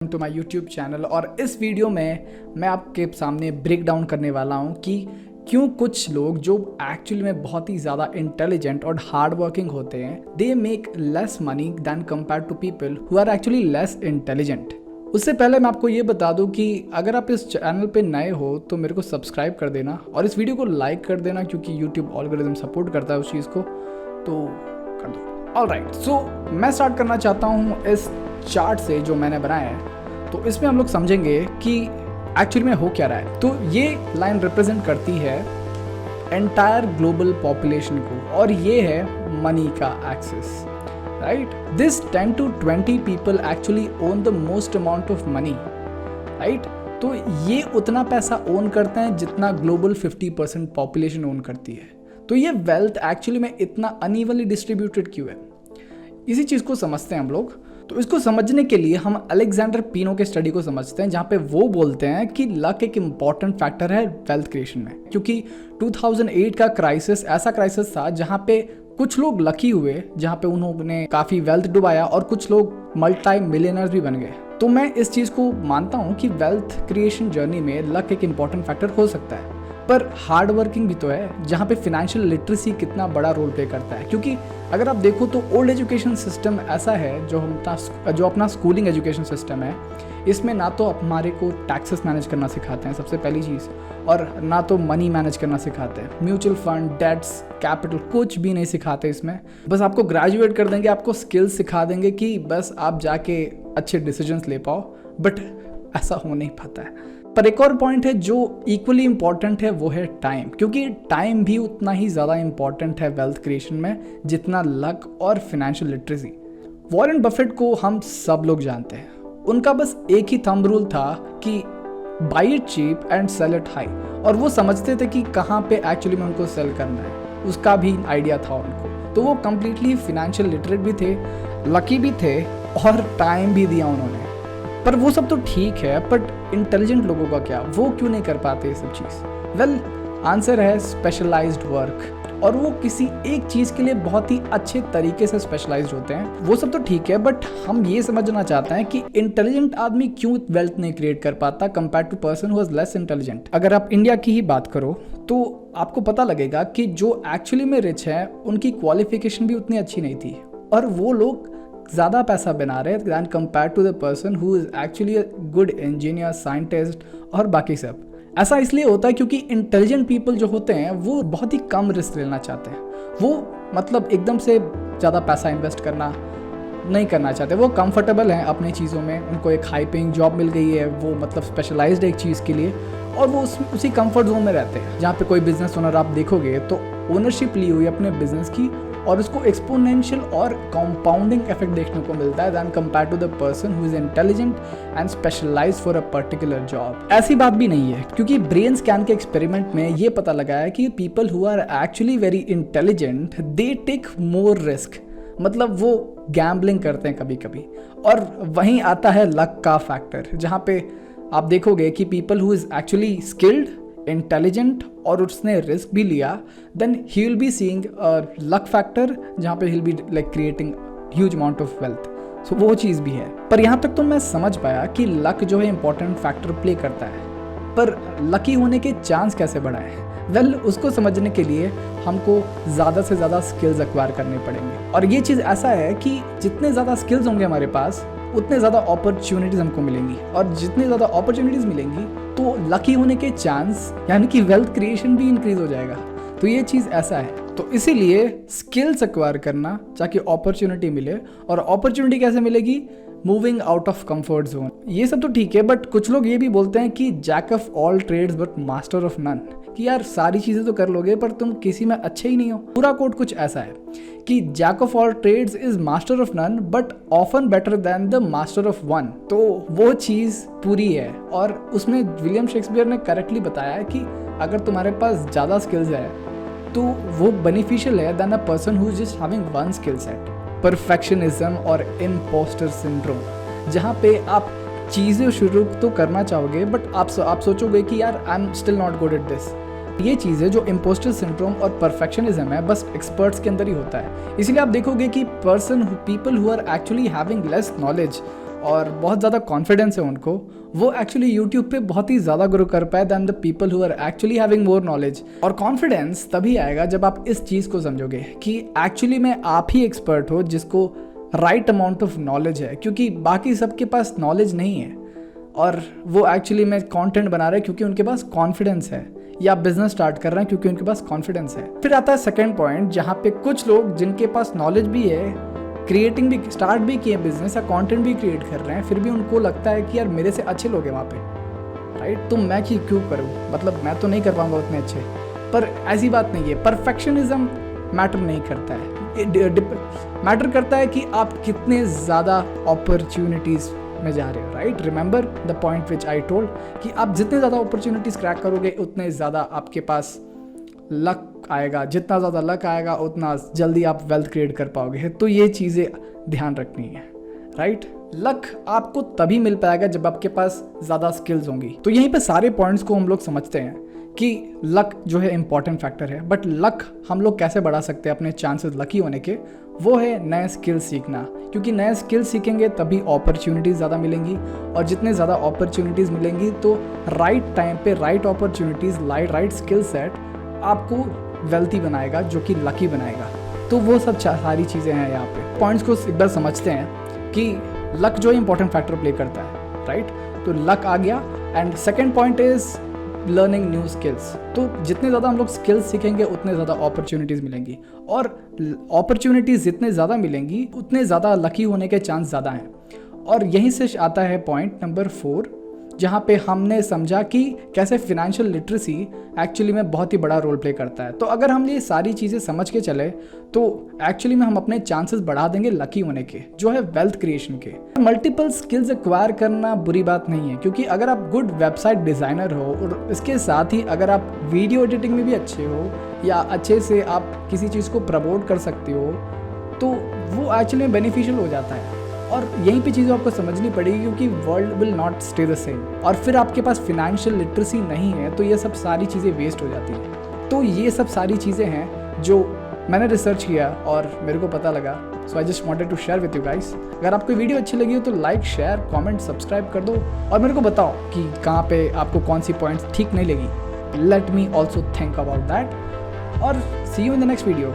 To my YouTube channel. और इस video में मैं आपके सामने ब्रेक डाउन करने वाला हूँ कि क्यों कुछ लोग जो एक्चुअली में बहुत ही ज़्यादा इंटेलिजेंट और हार्ड वर्किंग होते हैं they make less money than compare to people who are actually less intelligent. उससे पहले मैं आपको ये बता दूं कि अगर आप इस चैनल पे नए हो तो मेरे को सब्सक्राइब कर देना और इस वीडियो को लाइक कर देना क्योंकि यूट्यूब एल्गोरिथम सपोर्ट करता है उस चीज़ को, तो कर दो। ऑलराइट, सो मैं स्टार्ट करना चाहता हूँ इस चार्ट से जो मैंने बनाया है। तो इसमें हम लोग समझेंगे कि एक्चुअली में हो क्या रहा है। तो ये लाइन रिप्रेजेंट करती है एंटायर ग्लोबल पॉपुलेशन को और ये है मनी का excess, right. This 10 to 20 people actually own the most amount of money, right. तो ये उतना पैसा ओन करते हैं जितना ग्लोबल 50% पॉपुलेशन ओन करती है। तो ये वेल्थ एक्चुअली में इतना अनइवनली डिस्ट्रीब्यूटेड क्यों है, इसी चीज़ को समझते हैं हम लोग। तो इसको समझने के लिए हम अलेक्जेंडर पीनो के स्टडी को समझते हैं, जहाँ पे वो बोलते हैं कि लक एक इम्पॉर्टेंट फैक्टर है वेल्थ क्रिएशन में। क्योंकि 2008 का क्राइसिस ऐसा क्राइसिस था जहाँ पे कुछ लोग लकी हुए, जहाँ पे उन्होंने काफ़ी वेल्थ डुबाया और कुछ लोग मल्टी मिलियनर्स भी बन गए। तो मैं इस चीज़ को मानता हूँ कि वेल्थ क्रिएशन जर्नी में लक एक इम्पॉर्टेंट फैक्टर हो सकता है, पर हार्ड वर्किंग भी तो है, जहाँ पे फिनेंशियल लिटरेसी कितना बड़ा रोल प्ले करता है। क्योंकि अगर आप देखो तो ओल्ड एजुकेशन सिस्टम ऐसा है जो अपना स्कूलिंग एजुकेशन सिस्टम है, इसमें ना तो हमारे को टैक्सेस मैनेज करना सिखाते हैं सबसे पहली चीज़, और ना तो मनी मैनेज करना सिखाते हैं। म्यूचुअल फंड, डेट्स, कैपिटल कुछ भी नहीं सिखाते इसमें। बस आपको ग्रेजुएट कर देंगे, आपको स्किल्स सिखा देंगे कि बस आप जाके अच्छे डिसीजंस ले पाओ, बट ऐसा हो नहीं पाता है। पर एक और पॉइंट है जो इक्वली इम्पॉर्टेंट है, वो है टाइम। क्योंकि टाइम भी उतना ही ज़्यादा इम्पॉर्टेंट है वेल्थ क्रिएशन में जितना लक और फिनेंशियल लिटरेसी। वॉरेन बफेट को हम सब लोग जानते हैं, उनका बस एक ही थंब रूल था कि buy it cheap and sell it high, और वो समझते थे कि कहाँ पे एक्चुअली में उनको सेल करना है, उसका भी आइडिया था उनको। तो वो कम्प्लीटली फिनेंशियल लिटरेट भी थे, लकी भी थे और टाइम भी दिया उन्होंने। पर वो सब तो ठीक है, बट इंटेलिजेंट लोगों का क्या, वो क्यों नहीं कर पाते ये सब चीज़? वेल, आंसर है स्पेशलाइज्ड वर्क, और वो किसी एक चीज़ के लिए बहुत ही अच्छे तरीके से स्पेशलाइज्ड होते हैं। वो सब तो ठीक है, बट हम ये समझना चाहते हैं कि इंटेलिजेंट आदमी क्यों वेल्थ नहीं क्रिएट कर पाता compare to person who is less intelligent. अगर आप इंडिया की ही बात करो तो आपको पता लगेगा कि जो एक्चुअली में रिच है उनकी क्वालिफिकेशन भी उतनी अच्छी नहीं थी, और वो लोग ज़्यादा पैसा बना रहे than compare to the person who is actually a good engineer, scientist और बाकी सब। ऐसा इसलिए होता है क्योंकि इंटेलिजेंट पीपल जो होते हैं वो बहुत ही कम रिस्क लेना चाहते हैं। वो मतलब एकदम से ज़्यादा पैसा इन्वेस्ट करना नहीं करना चाहते, वो कंफर्टेबल हैं अपनी चीज़ों में, उनको एक हाई पेइंग जॉब मिल गई है, वो मतलब स्पेशलाइज्ड एक चीज़ के लिए, और वो उसी कंफर्ट जोन में रहते हैं। जहाँ पे कोई बिजनेस ओनर आप देखोगे तो ओनरशिप ली हुई अपने बिजनेस की, और उसको एक्सपोनेंशियल और कंपाउंडिंग इफेक्ट देखने को मिलता है than compare to the person who is intelligent and specialized for a particular job. ऐसी बात भी नहीं है, क्योंकि ब्रेन स्कैन के एक्सपेरिमेंट में ये पता लगा है कि people who are actually very intelligent they take more risk, मतलब वो गैम्बलिंग करते हैं कभी कभी। और वहीं आता है लक का फैक्टर, जहाँ पे आप देखोगे कि people who is actually skilled, intelligent और उसने रिस्क भी लिया, then he will be seeing a luck factor, जहाँ पे he will be like creating huge amount of wealth. So वो चीज़ भी है। पर यहाँ तक तो मैं समझ पाया कि लक जो है इंपॉर्टेंट फैक्टर प्ले करता है, पर लकी होने के चांस कैसे बढ़ाएं? वेल, उसको समझने के लिए हमको ज़्यादा से ज़्यादा स्किल्स एक्वायर करने पड़ेंगे। और ये चीज़ ऐसा है कि जितने ज़्यादा स्किल्स होंगे हमारे पास उतने ज़्यादा अपॉर्चुनिटीज़ हमको मिलेंगी, और जितनी ज़्यादा अपॉर्चुनिटीज़ मिलेंगी तो लकी होने के चांस यानी कि वेल्थ क्रिएशन भी इंक्रीज हो जाएगा। तो ये चीज़ ऐसा है। तो इसीलिए स्किल्स एक्वायर करना ताकि अपॉर्चुनिटी मिले, और अपॉर्चुनिटी कैसे मिलेगी? Moving out of comfort zone. ये सब तो ठीक है, बट कुछ लोग ये भी बोलते हैं कि jack of all trades but master of none, कि यार सारी चीज़ें तो कर लोगे पर तुम किसी में अच्छे ही नहीं हो। पूरा कोट कुछ ऐसा है कि jack of all trades is master of none but often better than the master of one. तो वो चीज़ पूरी है, और उसमें विलियम शेक्सपियर ने करेक्टली बताया है कि अगर तुम्हारे पास ज़्यादा स्किल्स है तो वो बेनिफिशियल है than a person who is just having one skill set. Perfectionism और इम्पोस्टर सिंड्रोम, जहाँ पे आप चीज़ें शुरू तो करना चाहोगे बट आप सोचोगे कि यार I am still not good at this. ये चीज़ है जो इम्पोस्टर सिंड्रोम और परफेक्शनिज्म है, बस एक्सपर्ट्स के अंदर ही होता है। इसलिए आप देखोगे कि people who are actually having less knowledge और बहुत ज़्यादा कॉन्फिडेंस है उनको, वो एक्चुअली यूट्यूब पे बहुत ही ज़्यादा ग्रो कर पाए than the people who are actually having more knowledge. और कॉन्फिडेंस तभी आएगा जब आप इस चीज़ को समझोगे कि एक्चुअली में आप ही एक्सपर्ट हो जिसको राइट अमाउंट ऑफ नॉलेज है, क्योंकि बाकी सबके पास नॉलेज नहीं है और वो एक्चुअली में कंटेंट बना रहे हैं क्योंकि उनके पास कॉन्फिडेंस है, या बिजनेस स्टार्ट कर रहे हैं क्योंकि उनके पास कॉन्फिडेंस है। फिर आता है सेकंड पॉइंट, जहाँ पे कुछ लोग जिनके पास नॉलेज भी है, क्रिएटिंग भी स्टार्ट भी किए बिजनेस या कंटेंट भी क्रिएट कर रहे हैं, फिर भी उनको लगता है कि यार मेरे से अच्छे लोग हैं वहाँ पे, राइट, तो मैं क्यों करूँ, मतलब मैं तो नहीं कर पाऊंगा उतने अच्छे। पर ऐसी बात नहीं है, परफेक्शनिज्म मैटर नहीं करता है, मैटर करता है कि आप कितने ज़्यादा अपॉर्चुनिटीज़ में जा रहे हो, right. Remember the point which I told कि आप जितने ज़्यादा अपॉर्चुनिटीज़ क्रैक करोगे उतने ज़्यादा आपके पास लक आएगा, जितना ज़्यादा लक आएगा उतना जल्दी आप वेल्थ क्रिएट कर पाओगे। तो ये चीज़ें ध्यान रखनी है, राइट। लक आपको तभी मिल पाएगा जब आपके पास ज़्यादा स्किल्स होंगी। तो यहीं पे सारे पॉइंट्स को हम लोग समझते हैं कि लक जो है इंपॉर्टेंट फैक्टर है, बट लक हम लोग कैसे बढ़ा सकते हैं अपने चांसेस लकी होने के, वो है नए स्किल सीखना, क्योंकि नए स्किल सीखेंगे तभी अपॉर्चुनिटीज़ ज़्यादा मिलेंगी, और जितने ज़्यादा अपॉर्चुनिटीज़ मिलेंगी तो राइट टाइम पे right opportunities, right skill set आपको वेल्थी बनाएगा, जो कि लकी बनाएगा। तो वो सब सारी चीज़ें हैं यहाँ पे। पॉइंट्स को एक बार समझते हैं कि लक जो इंपॉर्टेंट फैक्टर प्ले करता है, राइट। तो लक आ गया। And second point is learning new skills. तो जितने ज़्यादा हम लोग स्किल्स सीखेंगे उतने ज़्यादा अपॉर्चुनिटीज़ मिलेंगी, और अपॉर्चुनिटीज़ जितने ज़्यादा मिलेंगी उतने ज़्यादा लकी होने के चांस ज़्यादा हैं। और यहीं से आता है पॉइंट नंबर 4, जहाँ पे हमने समझा कि कैसे फिनेंशियल लिटरेसी एक्चुअली में बहुत ही बड़ा रोल प्ले करता है। तो अगर हम ये सारी चीज़ें समझ के चले तो एक्चुअली में हम अपने चांसेस बढ़ा देंगे लकी होने के, जो है वेल्थ क्रिएशन के। मल्टीपल स्किल्स एक्वायर करना बुरी बात नहीं है, क्योंकि अगर आप गुड वेबसाइट डिज़ाइनर हो और इसके साथ ही अगर आप वीडियो एडिटिंग में भी अच्छे हो या अच्छे से आप किसी चीज़ को प्रमोट कर सकते हो, तो वो एक्चुअली में बेनिफिशियल हो जाता है। और यहीं पे चीज़ें आपको समझनी पड़ेगी, क्योंकि world will not stay the same. और फिर आपके पास फिनेंशियल लिटरेसी नहीं है तो ये सब सारी चीज़ें वेस्ट हो जाती हैं। तो ये सब सारी चीज़ें हैं जो मैंने रिसर्च किया और मेरे को पता लगा। So I just wanted to share with you guys. अगर आपको वीडियो अच्छी लगी हो तो लाइक, शेयर, कमेंट, सब्सक्राइब कर दो, और मेरे को बताओ कि कहाँ पे आपको कौन सी पॉइंट्स ठीक नहीं लगी। Let me also think about that, और see you in the next video.